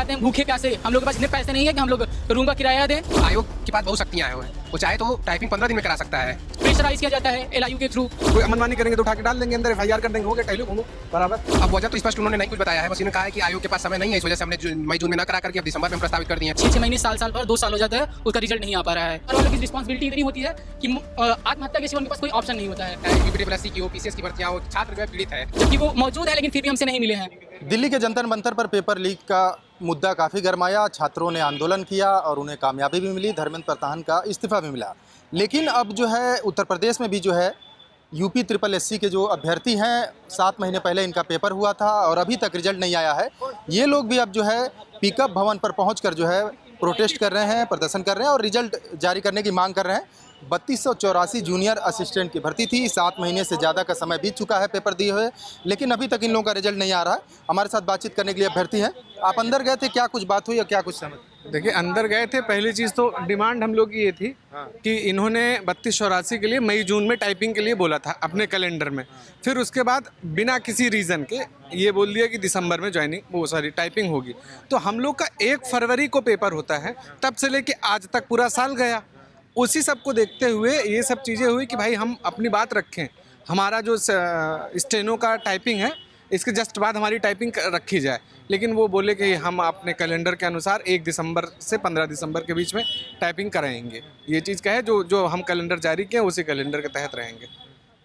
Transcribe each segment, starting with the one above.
आते हैं भूखे प्यासे, हम लोग के पास इतने पैसे नहीं है कि हम लोग रूम का किराया दें। आयोग के पास बहुत शक्तियां हैं, वो चाहे तो टाइपिंग 15 दिन में करा सकता है। प्रेशराइज किया जाता है एलआईयू के थ्रू। कोई मनमानी करेंगे तो उठा के डाल देंगे अंदर, एफआईआर कर देंगे, हो गया टहलो घूमो बराबर। अब वजह तो स्पष्ट उन्होंने नहीं कुछ बताया है, बस इन्होंने कहा है कि आयोग के पास समय नहीं है, इस वजह से हमने मई जून में ना करा करके अब दिसंबर में प्रस्तावित कर दिए हैं। 6 महीने साल भर 2 साल हो जाता है, उसका रिजल्ट नहीं आ पा रहा है। और वालों की रिस्पॉन्सिबिलिटी इतनी होती है कि आत्महत्या के सिवा उनके पास कोई ऑप्शन नहीं होता है। यूपीटीपीएससी की पीसीएस की भर्तियां हो, छात्र जो पीड़ित है, जबकि वो मौजूद है लेकिन फिर भी हमसे नहीं मिले हैं। दिल्ली के जंतर मंतर पर पेपर लीक का मुद्दा काफ़ी गरमाया। छात्रों ने आंदोलन किया और उन्हें कामयाबी भी मिली, धर्मेंद्र प्रधान का इस्तीफा भी मिला। लेकिन अब जो है उत्तर प्रदेश में भी जो है यूपी SSS के जो अभ्यर्थी हैं, 7 महीने पहले इनका पेपर हुआ था और अभी तक रिजल्ट नहीं आया है। ये लोग भी अब जो है पिकअप भवन पर पहुंचकर जो है प्रोटेस्ट कर रहे हैं, प्रदर्शन कर रहे हैं और रिजल्ट जारी करने की मांग कर रहे हैं। 3284 जूनियर असिस्टेंट की भर्ती थी, 7 महीने से ज़्यादा का समय बीत चुका है पेपर दिए हुए, लेकिन अभी तक इन लोगों का रिजल्ट नहीं आ रहा है। हमारे साथ बातचीत करने के लिए अभ्यर्थी हैं। आप अंदर गए थे, क्या कुछ बात हुई या क्या कुछ समझ? देखिए अंदर गए थे, पहली चीज़ तो डिमांड हम लोग की ये थी कि इन्होंने 3284 के लिए मई जून में टाइपिंग के लिए बोला था अपने कैलेंडर में। फिर उसके बाद बिना किसी रीज़न के ये बोल दिया कि दिसंबर में टाइपिंग होगी। तो हम लोग का 1 फरवरी को पेपर होता है, तब से लेके आज तक पूरा साल गया। उसी सब को देखते हुए ये सब चीज़ें हुई कि भाई हम अपनी बात रखें, हमारा जो स्टेनो का टाइपिंग है इसके जस्ट बाद हमारी टाइपिंग रखी जाए। लेकिन वो बोले कि हम अपने कैलेंडर के अनुसार 1 दिसंबर से 15 दिसंबर के बीच में टाइपिंग कराएंगे। ये चीज़ कहे जो हम कैलेंडर जारी किए उसी कैलेंडर के तहत रहेंगे।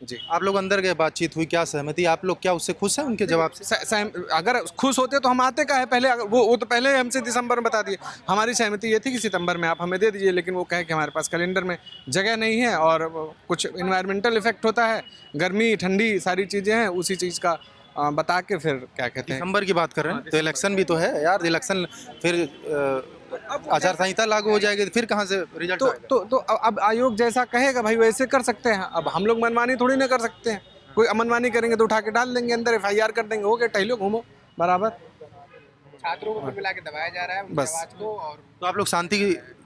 जी, आप लोग अंदर गए, बातचीत हुई, क्या सहमति? आप लोग क्या उससे खुश हैं उनके जवाब से? अगर खुश होते तो हम आते का है पहले, वो तो पहले हमसे दिसंबर में बता दिए। हमारी सहमति ये थी कि सितंबर में आप हमें दे दीजिए, लेकिन वो कहे कि हमारे पास कैलेंडर में जगह नहीं है और कुछ इन्वायरमेंटल इफेक्ट होता है, गर्मी ठंडी सारी चीज़ें हैं, उसी चीज़ का बता के फिर क्या कहते हैं। दिसंबर की बात कर रहे हैं तो इलेक्शन भी तो है यार, इलेक्शन फिर आचार संहिता लागू हो जाएगी तो फिर कहाँ से रिजल्ट आएगा? तो अब आयोग जैसा कहेगा भाई वैसे कर सकते हैं। अब हम लोग मनमानी थोड़ी ना कर सकते हैं, कोई मनमानी करेंगे तो उठा के डाल देंगे अंदर, एफआईआर कर देंगे, हो गया टहलो घूमो बराबर। छात्रों को मिला के दबाया जा रहा है उनकी बस। आवाज को। और तो आप लोग शांति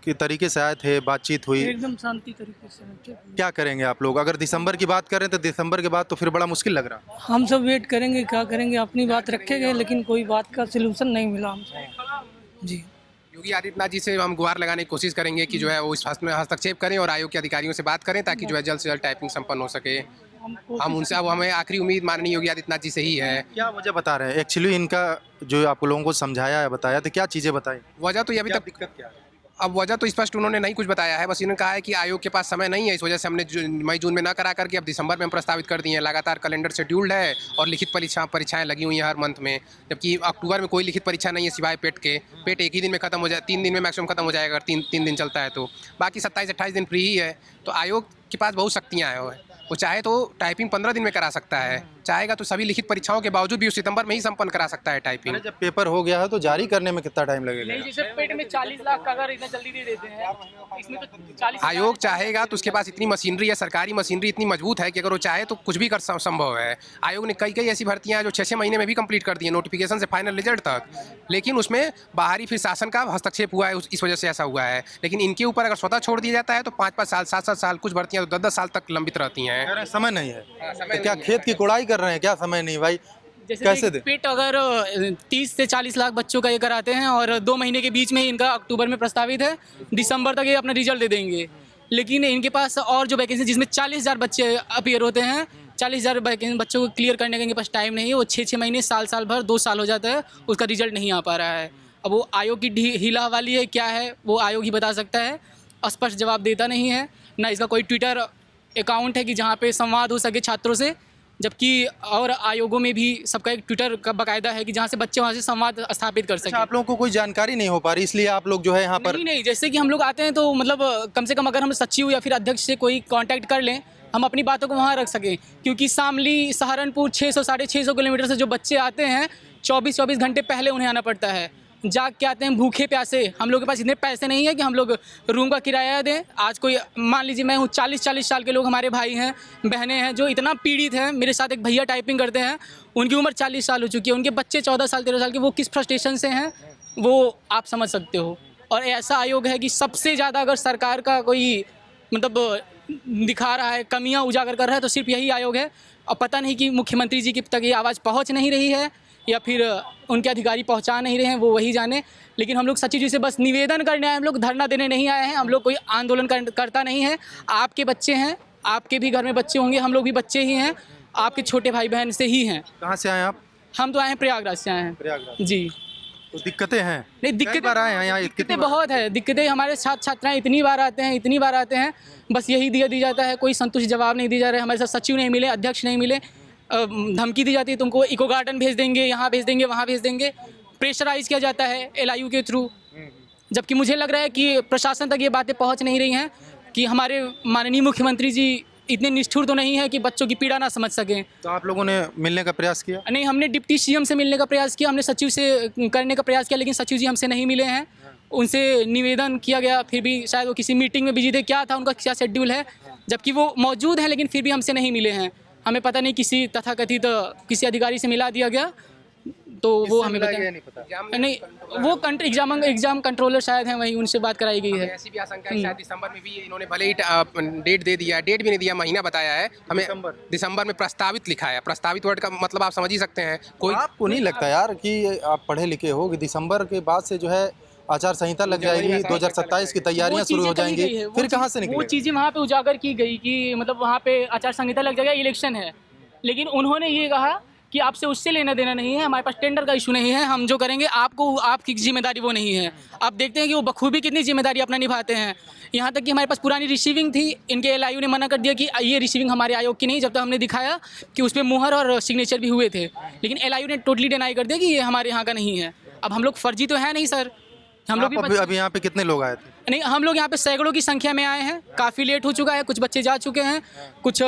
के तरीके से आए थे, बातचीत हुई, एकदम शांति तरीके से। क्या करेंगे आप लोग? अगर दिसंबर की बात करें तो दिसंबर के बाद तो फिर बड़ा मुश्किल लग रहा। हम सब वेट करेंगे, क्या करेंगे, अपनी बात रखेंगे, लेकिन कोई बात का सलूशन नहीं मिला हमसे। जी, योगी आदित्यनाथ जी से हम गुहार लगाने की कोशिश करेंगे कि जो है वो इस फैसले में हस्तक्षेप करें और आयोग के अधिकारियों से बात करें ताकि जो है जल्द से जल्द टाइपिंग संपन्न हो सके। हम उनसे, अब हमें आखिरी उम्मीद माननीय योगी आदित्यनाथ जी से ही है। क्या वजह बता रहे हैं एक्चुअली इनका, जो आप लोगों को समझाया या बताया तो क्या चीज़ें बताई? वजह तो ये अभी तक दिक्कत क्या है? अब वजह तो स्पष्ट उन्होंने नहीं कुछ बताया है, बस इन्होंने कहा है कि आयोग के पास समय नहीं है, इस वजह से हमने मई जून में ना करा करके अब दिसंबर में हम प्रस्तावित कर दिए हैं। लगातार कैलेंडर शेड्यूल्ड है और लिखित परीक्षाएं लगी हुई हैं हर मंथ में, जबकि अक्टूबर में कोई लिखित परीक्षा नहीं है सिवाय पेट के। पेट एक ही दिन में खत्म हो जाए, 3 दिन में मैक्सिमम खत्म हो जाएगा अगर 3 दिन चलता है तो। बाकी 27-28 दिन फ्री ही है। तो आयोग के पास बहुत शक्तियाँ हैं, वो चाहे तो टाइपिंग 15 दिन में करा सकता है, चाहेगा तो सभी लिखित परीक्षाओं के बावजूद भी उस सितंबर में ही संपन्न करा सकता है टाइपिंग। जब पेपर हो गया है तो जारी करने में कितना टाइम लगेगा? जैसे पेट में 40 लाख अगर इतना जल्दी दे देते हैं, इसमें तो 40 आयोग चाहेगा तो उसके पास इतनी मशीनरी है, सरकारी मशीनरी इतनी मजबूत है कि अगर वो चाहे तो कुछ भी कर संभव है। आयोग ने कई ऐसी भर्तियां हैं जो 6 महीने में भी कंप्लीट कर दी है, नोटिफिकेशन से फाइनल रिजल्ट तक। लेकिन उसमें बाहरी फिर शासन का हस्तक्षेप हुआ है, इस वजह से ऐसा हुआ है। लेकिन इनके ऊपर अगर स्वतः छोड़ दिया जाता है तो 5-5 साल, 7-7 साल, कुछ भर्तियां तो 10-10 साल तक लंबित रहती हैं। समय नहीं है समय तो क्या नहीं खेत की कोड़ाई कर रहे हैं? क्या समय नहीं भाई, कैसे दे? पेट अगर 30 से 40 लाख बच्चों का ये कराते हैं और 2 महीने के बीच में इनका अक्टूबर में प्रस्तावित है, दिसंबर तक ये अपना रिजल्ट दे देंगे। लेकिन इनके पास और जो वैकेंसी जिसमें 40,000 बच्चे अपीयर होते हैं, 40,000 बच्चों को क्लियर करने का इनके पास टाइम नहीं है। वो 6-6 महीने, साल भर, 2 साल हो जाता है, उसका रिजल्ट नहीं आ पा रहा है। अब वो आयोग की हीला वाली है क्या है वो आयोग ही बता सकता है, स्पष्ट जवाब देता नहीं है। ना इसका कोई ट्विटर अकाउंट है कि जहाँ पे संवाद हो सके छात्रों से, जबकि और आयोगों में भी सबका एक ट्विटर का बाकायदा है कि जहाँ से बच्चे वहाँ से संवाद स्थापित कर सकें। आप लोगों को कोई जानकारी नहीं हो पा रही, इसलिए आप लोग जो है यहाँ पर नहीं, जैसे कि हम लोग आते हैं तो मतलब कम से कम अगर हम सचिव या फिर अध्यक्ष से कोई कांटेक्ट कर लें, हम अपनी बातों को वहाँ रख सकें। क्योंकि शामली, सहारनपुर 600-650 किलोमीटर से जो बच्चे आते हैं, 24-24 घंटे पहले उन्हें आना पड़ता है, जाग के आते हैं भूखे प्यासे। हम लोग के पास इतने पैसे नहीं है कि हम लोग रूम का किराया दें। आज कोई मान लीजिए मैं हूँ, 40-40 साल के लोग हमारे भाई हैं, बहनें हैं जो इतना पीड़ित हैं। मेरे साथ एक भैया टाइपिंग करते हैं, उनकी उम्र 40 साल हो चुकी है, उनके बच्चे 14 साल 13 साल के, वो किस फ्रस्ट्रेशन से हैं वो आप समझ सकते हो। और ऐसा आयोग है कि सबसे ज़्यादा अगर सरकार का कोई मतलब दिखा रहा है, कमियां उजागर कर रहा है, तो सिर्फ यही आयोग है। और पता नहीं कि मुख्यमंत्री जी की तक ये आवाज़ पहुंच नहीं रही है या फिर उनके अधिकारी पहुंचा नहीं रहे हैं, वो वही जाने। लेकिन हम लोग सचिव जी से बस निवेदन करने आए, हम लोग धरना देने नहीं आए हैं, हम लोग कोई आंदोलन करता नहीं है। आपके बच्चे हैं, आपके भी घर में बच्चे होंगे, हम लोग भी बच्चे ही हैं, आपके छोटे भाई बहन से ही हैं। कहाँ से आए आप? हम तो आए हैं प्रयागराज से आए हैं। प्रयागराज। जी तो दिक्कतें हैं? नहीं, कई बार आए हैं यहाँ, दिक्कतें बहुत है, दिक्कतें हमारे छात्र छात्राएं इतनी बार आते हैं, बस यही दी जाता है, कोई संतुष्ट जवाब नहीं दी जा रहा है। हमारे साथ सचिव नहीं मिले, अध्यक्ष नहीं मिले, धमकी दी जाती है तुमको इको गार्डन भेज देंगे, यहाँ भेज देंगे, वहाँ भेज देंगे, प्रेशराइज किया जाता है LIU के थ्रू। जबकि मुझे लग रहा है कि प्रशासन तक ये बातें पहुँच नहीं रही हैं कि हमारे माननीय मुख्यमंत्री जी इतने निष्ठुर तो नहीं है कि बच्चों की पीड़ा ना समझ सकें। तो आप लोगों ने मिलने का प्रयास किया? नहीं, हमने डिप्टी CM से मिलने का प्रयास किया, हमने सचिव से करने का प्रयास किया, लेकिन सचिव जी हमसे नहीं मिले हैं। उनसे निवेदन किया गया, फिर भी शायद वो किसी मीटिंग में बिजी थे, क्या था उनका क्या शेड्यूल है, जबकि वो मौजूद हैं, लेकिन फिर भी हमसे नहीं मिले हैं। हमें पता नहीं, किसी तथाकथित किसी अधिकारी से मिला दिया गया, तो वो हमें नहीं पता। नहीं, वो एग्जाम कंट्रोलर शायद हैं, वही उनसे बात कराई गई है। ऐसी भी आशंका है शायद दिसंबर में भी इन्होंने भले ही डेट दे दिया, डेट भी नहीं दिया, महीना बताया है हमें। दिसंबर में प्रस्तावित लिखा है। प्रस्तावित वर्ड का मतलब आप समझ ही सकते हैं। कोई आपको नहीं लगता यार कि आप पढ़े लिखे हो कि दिसंबर के बाद से जो है आचार संहिता लग जाएगी, 2027 की तैयारियां वो शुरू हो चीज़ें कही जाएंगी, गई है, फिर कहाँ से वो निकलेगा? चीज़ें वहाँ पे उजागर की गई कि मतलब वहाँ पे आचार संहिता लग जाएगा, इलेक्शन है, लेकिन उन्होंने ये कहा कि आपसे उससे लेना देना नहीं है, हमारे पास टेंडर का इशू नहीं है, हम जो करेंगे आपको, आपकी जिम्मेदारी वो नहीं है। आप देखते हैं कि वो बखूबी कितनी जिम्मेदारी अपना निभाते हैं। यहाँ तक कि हमारे पास पुरानी रिसीविंग थी, इनके LIU ने मना कर दिया कि ये रिसीविंग हमारे आयोग की नहीं, जब तक हमने दिखाया कि उस पर मुहर और सिग्नेचर भी हुए थे। लेकिन LIU ने टोटली डिनाई कर दिया कि ये हमारे यहाँ का नहीं है। अब हम लोग फर्जी तो है नहीं सर, हम लोग भी अभी यहाँ पे कितने लोग आए थे? नहीं, हम लोग यहाँ पे सैकड़ों की संख्या में आए हैं, काफ़ी लेट हो चुका है, कुछ बच्चे जा चुके हैं, कुछ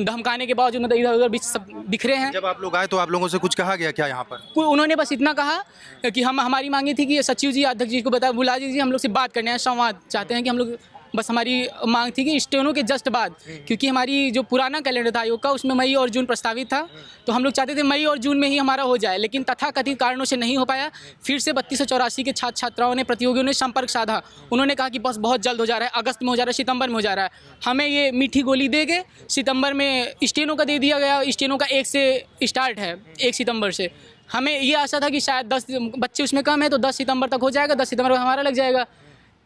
धमकाने के बावजूद मतलब इधर उधर भी सब बिखरे हैं। जब आप लोग आए तो आप लोगों से कुछ कहा गया क्या यहाँ पर? उन्होंने बस इतना कहा कि हमारी मांगी थी कि सचिव जी, अध्यक्ष जी को बुला दीजिए, हम लोग से बात करने आए, संवाद चाहते हैं कि हम लोग, बस हमारी मांग थी कि स्टेनों के जस्ट बाद, क्योंकि हमारी जो पुराना कैलेंडर था आयोग का, उसमें मई और जून प्रस्तावित था, तो हम लोग चाहते थे मई और जून में ही हमारा हो जाए, लेकिन तथाकथित कारणों से नहीं हो पाया। फिर से 3284 के छात्र छात्राओं ने, प्रतियोगियों ने संपर्क साधा। उन्होंने कहा कि बस बहुत जल्द हो जा रहा है, अगस्त में हो जा रहा है, सितंबर में हो जा रहा है। हमें ये मीठी गोली दे के सितंबर में स्टेनों का दे दिया गया। स्टेनों का 1 से स्टार्ट है, 1 सितंबर से। हमें ये आशा था कि शायद 10 बच्चे उसमें कम है तो 10 सितंबर तक हो जाएगा, 10 सितंबर हमारा लग जाएगा।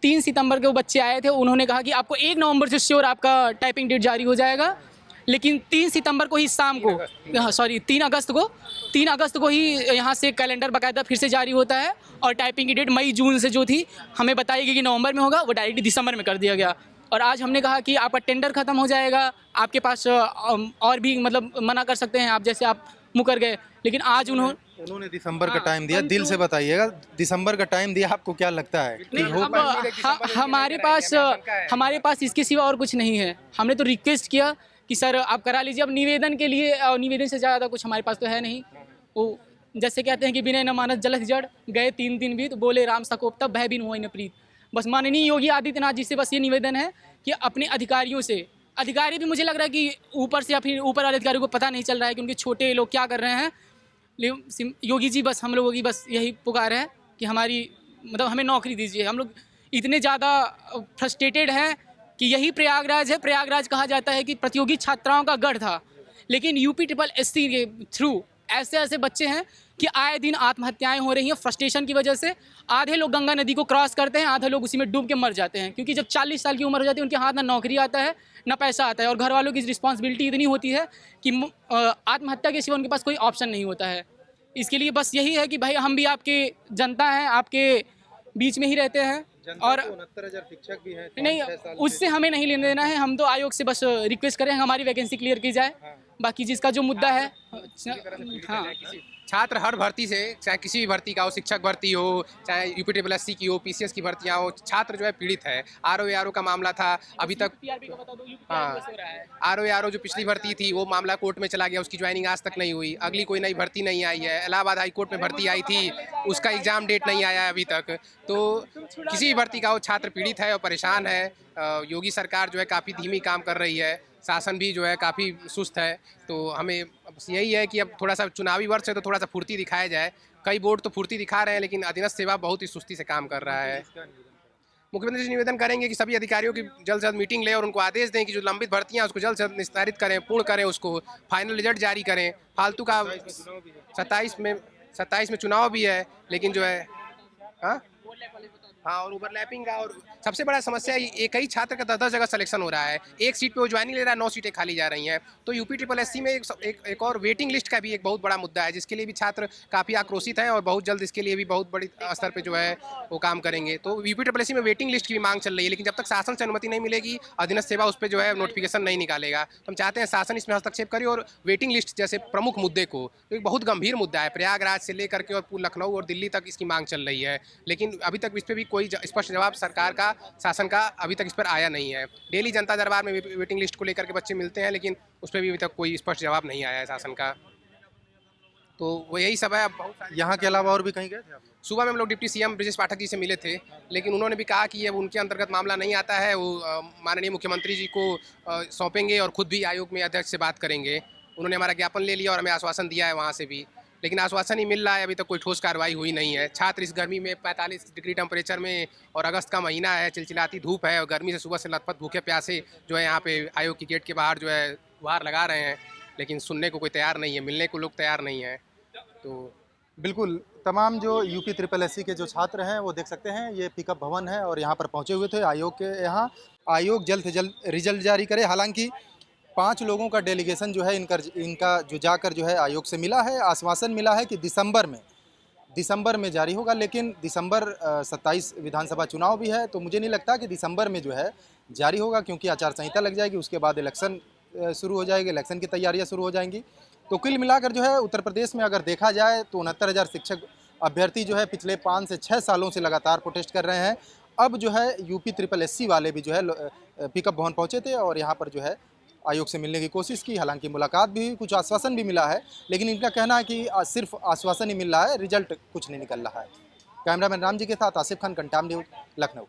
3 सितंबर के वो बच्चे आए थे, उन्होंने कहा कि आपको 1 नवंबर से श्योर आपका टाइपिंग डेट जारी हो जाएगा, लेकिन 3 सितंबर को ही शाम को, 3 अगस्त को ही यहाँ से कैलेंडर बाकायदा फिर से जारी होता है, और टाइपिंग की डेट मई जून से जो थी हमें बताई गई कि नवंबर में होगा, वो डायरेक्ट दिसंबर में कर दिया गया। और आज हमने कहा कि आपका टेंडर ख़त्म हो जाएगा, आपके पास और भी मतलब मना कर सकते हैं आप, जैसे आप मुकर गए, लेकिन आज उन्होंने दिसंबर का टाइम दिया। दिल से बताइएगा, दिसंबर का टाइम दिया, आपको क्या लगता है कि नहीं, हो अब हमारे पास इसके सिवा और कुछ नहीं है। हमने तो रिक्वेस्ट किया कि सर आप करा लीजिए। अब निवेदन के लिए, और निवेदन से ज़्यादा कुछ हमारे पास तो है नहीं। वो जैसे कहते हैं कि बिना न मानस जलस जड़, गए 3 दिन बीत, बोले राम सकोप तब भय बिन हुआ न प्रीत। बस माननीय योगी आदित्यनाथ जी से बस ये निवेदन है कि अपने अधिकारियों से, अधिकारी भी मुझे लग रहा है कि ऊपर से या फिर ऊपर वाले अधिकारियों को पता नहीं चल रहा है कि उनके छोटे लोग क्या कर रहे हैं। लेकिन योगी जी, बस हम लोगों की बस यही पुकार है कि हमारी मतलब हमें नौकरी दीजिए। हम लोग इतने ज़्यादा फ्रस्ट्रेटेड हैं कि यही प्रयागराज है। प्रयागराज कहा जाता है कि प्रतियोगी छात्राओं का गढ़ था, लेकिन UP-SSC के थ्रू ऐसे ऐसे बच्चे हैं कि आए दिन आत्महत्याएं हो रही हैं फ्रस्ट्रेशन की वजह से। आधे लोग गंगा नदी को क्रॉस करते हैं, आधे लोग उसी में डूब के मर जाते हैं, क्योंकि जब 40 साल की उम्र हो जाती है उनके हाथ ना नौकरी आता है ना पैसा आता है, और घर वालों की रिस्पॉन्सिबिलिटी इतनी होती है कि आत्महत्या के सिवा उनके पास कोई ऑप्शन नहीं होता है। इसके लिए बस यही है कि भाई हम भी आपके जनता हैं, आपके बीच में ही रहते हैं, और 69,000 शिक्षक भी हैं। नहीं, उससे हमें नहीं लेने देना है। हम तो आयोग से बस रिक्वेस्ट करें हमारी वैकेंसी क्लियर की जाए। बाकी जिसका जो मुद्दा है, हाँ, छात्र हर भर्ती से, चाहे किसी भी भर्ती का हो, शिक्षक भर्ती हो, चाहे UP-SSC की हो, PCS की भर्तियाँ हो, छात्र जो है पीड़ित है। RO का मामला था, अभी तक RO जो पिछली भर्ती थी वो मामला कोर्ट में चला गया, उसकी ज्वाइनिंग आज तक नहीं हुई। अगली कोई नई भर्ती नहीं आई है। इलाहाबाद हाई कोर्ट में भर्ती आई थी, उसका एग्जाम डेट नहीं आया है अभी तक। तो किसी भी भर्ती का हो, छात्र पीड़ित है और परेशान है। योगी सरकार जो है काफ़ी धीमी काम कर रही है, शासन भी जो है काफ़ी सुस्त है। तो हमें बस यही है कि अब थोड़ा सा चुनावी वर्ष है तो थोड़ा सा फुर्ती दिखाया जाए। कई बोर्ड तो फुर्ती दिखा रहे हैं, लेकिन अधीनस्थ सेवा बहुत ही सुस्ती से काम कर रहा है। मुख्यमंत्री से निवेदन करेंगे कि सभी अधिकारियों की जल्द से जल्द मीटिंग लें और उनको आदेश दें कि जो लंबित भर्तियां उसको जल्द से जल्द निस्तारित करें, पूर्ण करें, उसको फाइनल रिजल्ट जारी करें। फालतू का 27 में 27 में चुनाव भी है, लेकिन जो है हाँ हाँ, और ओवरलैपिंग का, और सबसे बड़ा समस्या एक ही छात्र का 10-10 जगह सिलेक्शन हो रहा है, एक सीट पे वो ज्वाइनिंग ले रहा है, 9 सीटें खाली जा रही हैं। तो यूपी ट्रिपल एससी में एक और वेटिंग लिस्ट का भी एक बहुत बड़ा मुद्दा है, जिसके लिए भी छात्र काफ़ी आक्रोशित हैं और बहुत जल्द इसके लिए भी बहुत बड़ी स्तर पे जो है वो काम करेंगे। तो यूपी ट्रिपल एससी में वेटिंग लिस्ट की भी मांग चल रही है, लेकिन जब तक शासन से अनुमति नहीं मिलेगी, अधीनस्थ सेवा उस पर जो है नोटिफिकेशन नहीं निकालेगा। तो हम चाहते हैं शासन इसमें हस्तक्षेप करे और वेटिंग लिस्ट जैसे प्रमुख मुद्दे को, तो एक बहुत गंभीर मुद्दा है, प्रयागराज से लेकर के और लखनऊ और दिल्ली तक इसकी मांग चल रही है, लेकिन अभी तक इस पर भी कोई स्पष्ट जवाब सरकार का, शासन का अभी तक इस पर आया नहीं है। डेली जनता दरबार में वेटिंग लिस्ट को लेकर के बच्चे मिलते हैं, लेकिन उस पर भी अभी तक कोई स्पष्ट जवाब नहीं आया है शासन का। तो वो यही सब है। अब बहुत सारी यहाँ के अलावा और भी कहीं गए थे आप लोग? सुबह में हम लोग डिप्टी सीएम ब्रजेश पाठक जी से मिले थे, लेकिन उन्होंने भी कहा कि ये उनके अंतर्गत मामला नहीं आता है, वो माननीय मुख्यमंत्री जी को सौंपेंगे और खुद भी आयोग में अध्यक्ष से बात करेंगे। उन्होंने हमारा ज्ञापन ले लिया और हमें आश्वासन दिया है वहाँ से भी, लेकिन आश्वासन ही मिल रहा है, अभी तक कोई ठोस कार्रवाई हुई नहीं है। छात्र इस गर्मी में 45 डिग्री टेम्परेचर में, और अगस्त का महीना है, चिलचिलाती धूप है, और गर्मी से सुबह से लथपथ भूखे प्यासे जो है यहाँ पे आयोग की गेट के बाहर जो है गुहार लगा रहे हैं, लेकिन सुनने को कोई तैयार नहीं है, मिलने को लोग तैयार नहीं है। तो बिल्कुल, तमाम जो यूपी ट्रिपल एससी के जो छात्र हैं वो देख सकते हैं, ये पिकअप भवन है और यहाँ पर पहुँचे हुए थे आयोग के यहाँ। आयोग जल्द से जल्द रिजल्ट जारी करे। हालांकि 5 लोगों का डेलीगेशन जो है इनका जो जाकर जो है आयोग से मिला है, आश्वासन मिला है कि दिसंबर में जारी होगा, लेकिन दिसंबर 27 विधानसभा चुनाव भी है, तो मुझे नहीं लगता कि दिसंबर में जो है जारी होगा, क्योंकि आचार संहिता लग जाएगी, उसके बाद इलेक्शन शुरू हो जाएगी, इलेक्शन की तैयारियां शुरू हो जाएंगी। तो कुल मिलाकर जो है उत्तर प्रदेश में अगर देखा जाए तो 69,000 शिक्षक अभ्यर्थी जो है पिछले 5 से 6 सालों से लगातार प्रोटेस्ट कर रहे हैं। अब जो है यूपी ट्रिपल एससी वाले भी जो है पिकअप भवन पहुँचे थे और यहाँ पर जो है आयोग से मिलने की कोशिश की। हालांकि मुलाकात भी हुई, कुछ आश्वासन भी मिला है, लेकिन इनका कहना है कि सिर्फ आश्वासन ही मिल रहा है, रिजल्ट कुछ नहीं निकल रहा है। कैमरामैन राम जी के साथ आसिफ खान, कंटाम न्यूज़, लखनऊ।